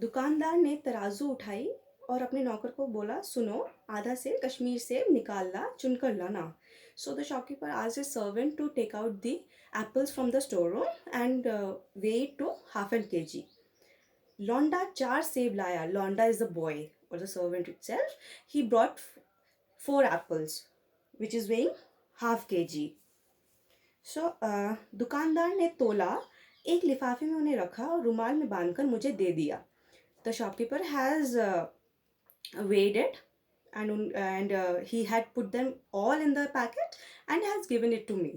दुकानदार ने तराजू उठाई और अपने नौकर को बोला, सुनो, आधा सेब कश्मीर सेब निकाल ला, चुनकर लाना. So the shopkeeper asked his servant to take out the apples from the storeroom and weigh it to half an kg. लौंडा 4 सेब लाया. लौंडा is the boy or the servant itself. He brought 4 apples, which is weighing half kg. दुकानदार ने तोला, एक लिफाफे में उन्हें रखा और रुमाल में बांधकर मुझे दे दिया. The shopkeeper has weighed it and he had put them all in the packet and has given it to me.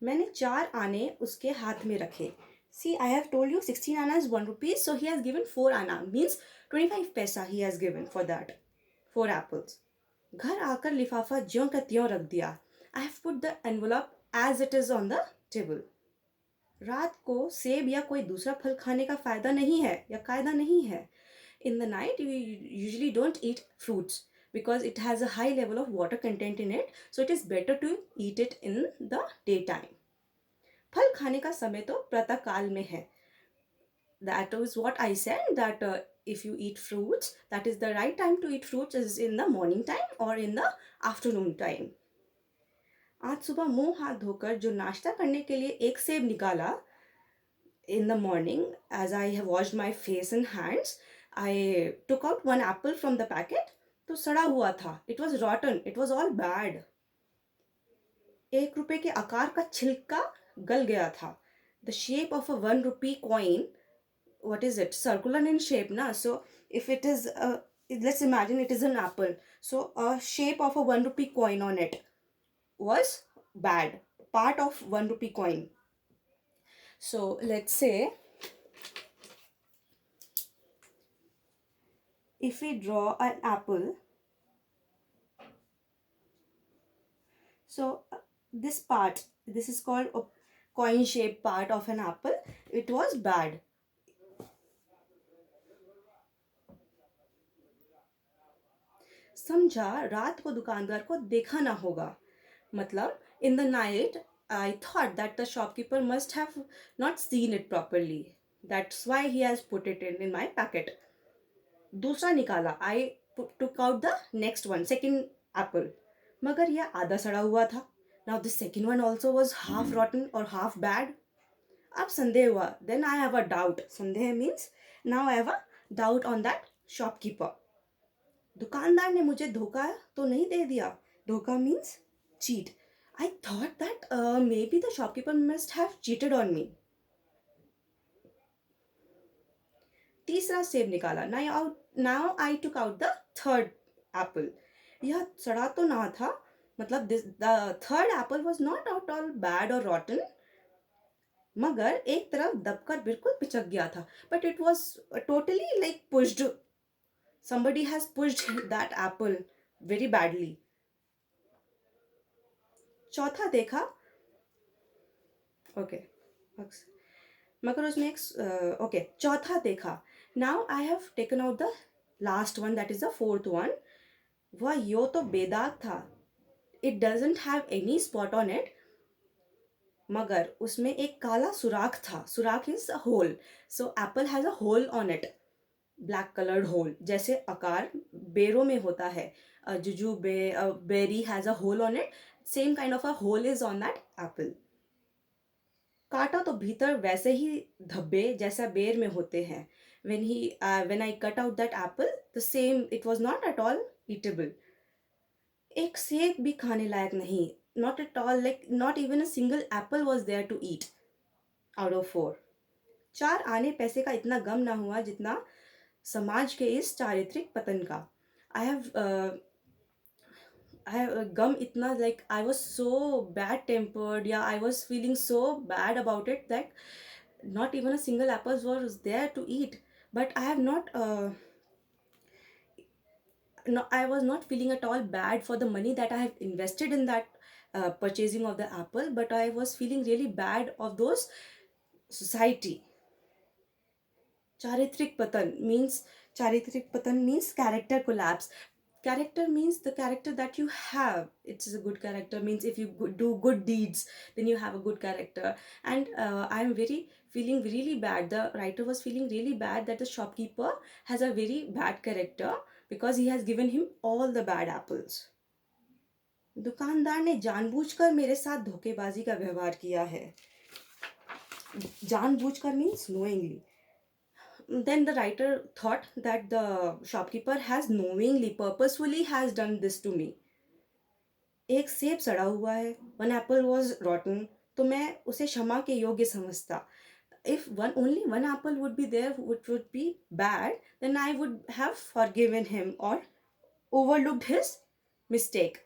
मैंने 4 आने उसके हाथ में रखे. See, I have told you 16 आना is 1 rupee, so he has given 4 आना, means 25 पैसा he has given for that 4 apples. घर आकर लिफाफा ज्यों का त्यों रख दिया. I have put the envelope as it is on the table. रात को सेब या कोई दूसरा फल खाने का फायदा नहीं है या कायदा नहीं है. In the night, you usually don't eat fruits because it has a high level of water content in it, so it is better to eat it in the daytime. फल खाने का समय तो प्रातः काल में है. That is what I said, that if you eat fruits, that is the right time to eat fruits is in the morning time or in the afternoon time. आज सुबह मुंह हाथ धोकर जो नाश्ता करने के लिए एक सेब निकाला, in the morning, as I have washed my face and hands, I took out 1 apple from the packet. तो सड़ा हुआ था. It was rotten. It was all bad. 1 रुपए के आकार का छिलका गल गया था. The shape of a 1 rupee coin, what is it? Circular in shape, na? So if it is, let's imagine it is an apple. So a shape of a 1 rupee coin on it was bad. Part of 1 rupee coin. So let's say if we draw an apple, so this part, this is called a coin shaped part of an apple, it was bad. समझा रात को दुकानदार को देखा ना होगा. मतलब in the night I thought that the shopkeeper must have not seen it properly. That's why he has put it in my packet. दूसरा निकाला. I took out the next one, second apple. मगर यह आधा सड़ा हुआ था. Now the second one also was half rotten or half bad. अब संदेह हुआ. Then I have a doubt. संदेह means now I have a doubt on that shopkeeper. दुकानदार ने मुझे धोखा तो नहीं दे दिया. धोखा means cheat. I thought that maybe the shopkeeper must have cheated on me. तीसरा सेब निकाला. Now I took out the third apple. यह सड़ा तो ना था. मतलब the third apple was not at all bad or rotten. मगर एक तरफ दबकर बिल्कुल पिचक गया था. But it was totally like pushed. Somebody has pushed that apple very badly. चौथा देखा. Okay. मगर उसमें एक okay. चौथा देखा. Now I have taken out the last one, that is the fourth one. वह यो तो बेदाग था. It doesn't have any spot on it. मगर उसमें एक काला सुराख था. सुराख is a hole. So apple has a hole on it. Black colored hole. जैसे आकार बेरों में होता है. Berry has a hole on it. Same kind of a hole is on that apple. काटा तो भीतर वैसे ही धब्बे जैसा बेर में होते हैं. When I cut out that apple, the same, it was not at all eatable. एक सेब भी खाने लायक नहीं. Not at all, like not even a single apple was there to eat out of 4. 4 आने पैसे का इतना गम ना हुआ जितना समाज के इस चारित्रिक पतन का. I have gum itna, like I was so bad tempered. Yeah, I was feeling so bad about it that not even a single apple was there to eat. But I have not no, I was not feeling at all bad for the money that I have invested in that purchasing of the apple, but I was feeling really bad of those society. Charitrik patan means character collapse. Character means the character that you have. It's a good character means if you do good deeds, then you have a good character. And I'm very feeling really bad, the writer was feeling really bad that the shopkeeper has a very bad character because he has given him all the bad apples. दुकानदार ने जानबूझकर मेरे साथ धोखेबाजी का व्यवहार किया है. जानबूझकर means knowingly. Then the writer thought that the shopkeeper has knowingly, purposefully has done this to me. एक सेब सड़ा हुआ है, one apple was rotten, तो मैं उसे क्षमा के योग्य समझता. If only one apple would be there which would be bad, then I would have forgiven him or overlooked his mistake.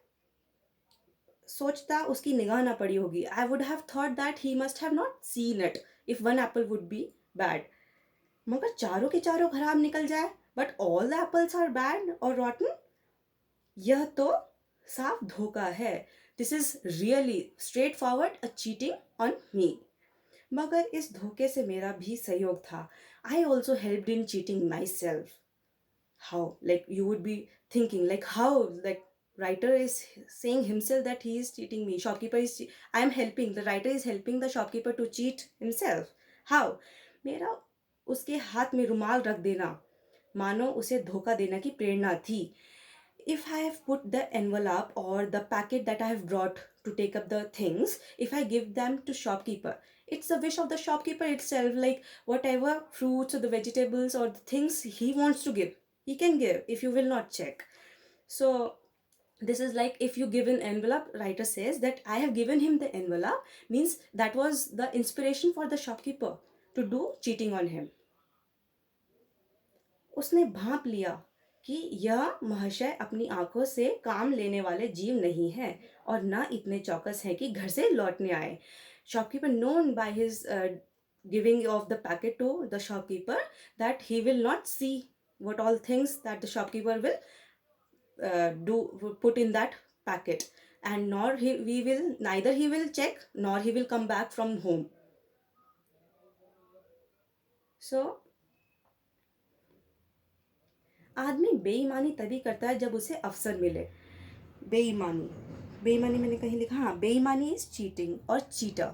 सोचता उसकी निगाह ना पड़ी होगी. I would have thought that he must have not seen it if one apple would be bad. मगर चारों के चारों खराब निकल जाए, but all the apples are bad or rotten, यह तो साफ धोखा है. This is really straightforward a cheating on me. मगर इस धोखे से मेरा भी सहयोग था. I also helped in cheating myself. How? Like you would be thinking like how, like writer is saying himself that he is cheating me, shopkeeper is I am helping, the writer is helping the shopkeeper to cheat himself. How? मेरा उसके हाथ में रुमाल रख देना मानो उसे धोखा देने की प्रेरणा थी. If I have put the envelope or the packet that I have brought to take up the things, if I give them to shopkeeper, it's the wish of the shopkeeper itself, like whatever fruits or the vegetables or the things he wants to give, he can give if you will not check. So this is like if you give an envelope, writer says that I have given him the envelope, means that was the inspiration for the shopkeeper to do cheating on him. उसने भांप लिया कि यह महाशय अपनी आंखों से काम लेने वाले जीव नहीं है और ना इतने चौकस है कि घर से लौटने आए. Shopkeeper known by his giving of the packet to the shopkeeper that he will not see what all things that the shopkeeper will do put in that packet, and nor neither he will check nor he will come back from home. So आदमी बेईमानी तभी करता है जब उसे अवसर मिले. बेईमानी, बेईमानी मैंने कहीं लिखा, हाँ, बेईमानी इज चीटिंग और cheater.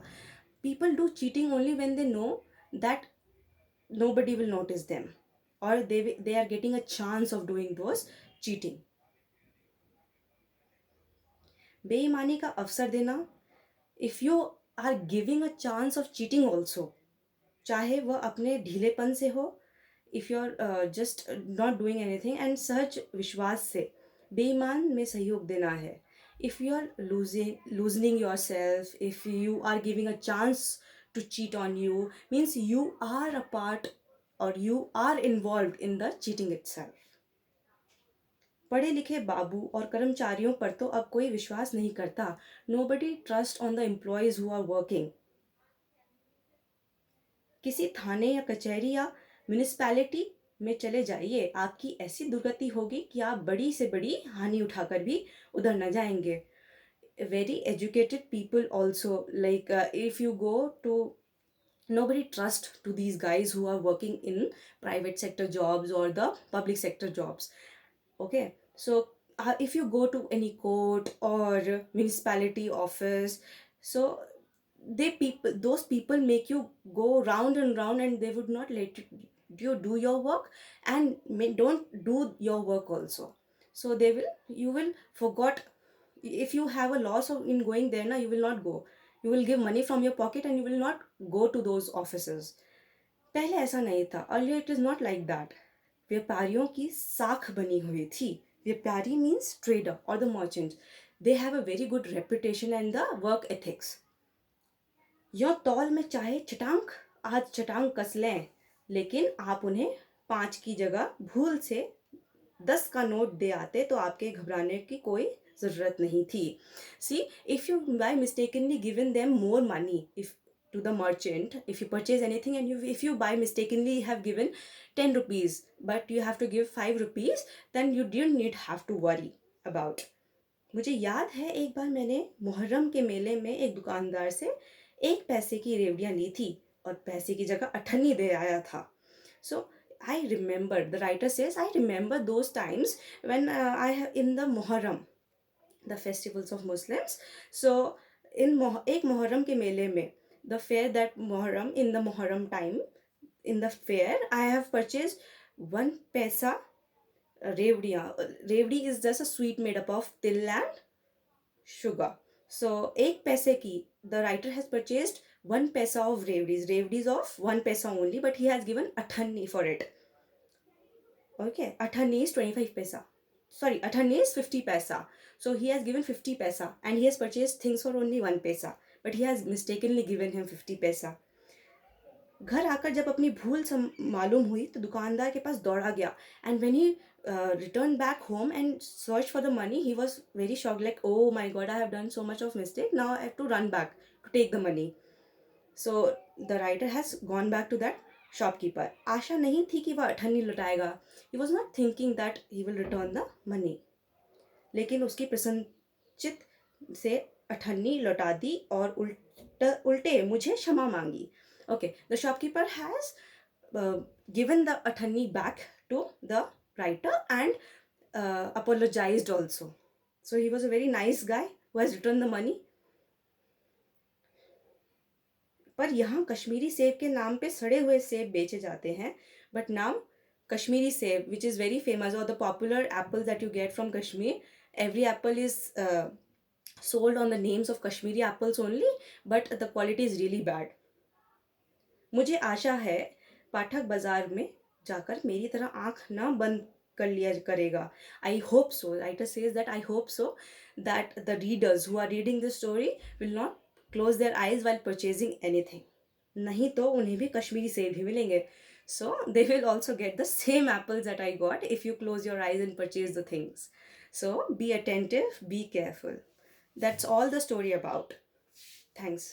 People do cheating only when they know that nobody will notice them or they are getting a chance of doing those cheating. बेईमानी का अवसर देना, if you are giving a chance of cheating also, चाहे वह अपने ढीलेपन से हो, if you are just not doing anything, and सहज विश्वास से बेईमान में सहयोग देना है. If you are loosening yourself, if you are giving a chance to cheat on you, means you are a part or you are involved in the cheating itself. पढ़े लिखे बाबू और कर्मचारियों पर तो अब कोई विश्वास नहीं करता. Nobody trusts on the employees who are working. किसी थाने या कचहरी या म्यूनिसिपैलिटी में चले जाइए, आपकी ऐसी दुर्गति होगी कि आप बड़ी से बड़ी हानि उठाकर भी उधर न जाएंगे. Very educated people also, like if you go to, nobody trust to these guys who are working in private sector jobs or the public sector jobs. Okay, so if you go to any court or municipality office, so those people make you go round and round and they would not let you do your work and don't do your work also. So you will forgot. If you have a loss of in going there, you will not go. You will give money from your pocket and you will not go to those offices. पहले ऐसा नहीं था. Earlier it is not like that. व्यापारियों की साख बनी हुई थी. व्यापारी means trader or the merchant. They have a very good reputation and the work ethics. यो तौल में चाहे चटांक आज चटांग कस लें, लेकिन आप उन्हें 5 की जगह भूल से 10 का नोट दे आते तो आपके घबराने की कोई जरूरत नहीं थी. See, if you by mistakenly given them more money, if to the merchant, if you purchase anything and if you by mistakenly have given 10 rupees but you have to give 5 rupees, then you didn't have to worry about. मुझे याद है एक बार मैंने मुहर्रम के मेले में एक दुकानदार से 1 पैसे की रेवड़ियाँ ली थी और पैसे की जगह अठन्नी दे आया था. So I remember, the writer says, I remember those times when I have in the Muharram, the festivals of Muslims. So in एक Muharram के मेले में, the fair that Muharram, in the Muharram time, in the fair, I have purchased 1 paisa revdiya. Revdi is just a sweet made up of till and sugar. So 1 paise ki, the writer has purchased 1 paisa of revdis. Revdis of 1 paisa only, but he has given athani for it. Okay, athani is 25 paisa. Sorry, athani is 50 paisa. So he has given 50 paisa and he has purchased things for only 1 paisa. But he has mistakenly given him 50 paisa. घर आकर जब अपनी भूल मालूम हुई तो दुकानदार के पास दौड़ा गया. And when he returned back home and searched for the money, he was very shocked, like, oh my god, I have done so much of mistake, now I have to run back to take the money. So the writer has gone back to that shopkeeper. आशा नहीं थी कि वह अठन्नी लौटाएगा. He was not thinking that he will return the money. लेकिन उसकी प्रसन्नचित से अठन्नी लौटा दी और उल्टे मुझे क्षमा मांगी. Okay, the shopkeeper has given the athani back to the writer and apologized also. So he was a very nice guy who has returned the money. पर यहाँ कश्मीरी सेब के नाम पे सड़े हुए सेब बेचे जाते हैं. बट नाउ कश्मीरी सेब, which is very famous, or the popular apples that you get from Kashmir, every apple is sold on the names of Kashmiri apples only, but the quality is really bad. मुझे आशा है पाठक बाजार में जाकर मेरी तरह आंख ना बंद कर लिया करेगा. I hope so, writer says that I hope so that the readers who are reading this story will not close their eyes while purchasing anything. नहीं तो उन्हें भी कश्मीरी सेब ही मिलेंगे. So they will also get the same apples that I got if you close your eyes and purchase the things. So be attentive, be careful. That's all the story about. Thanks.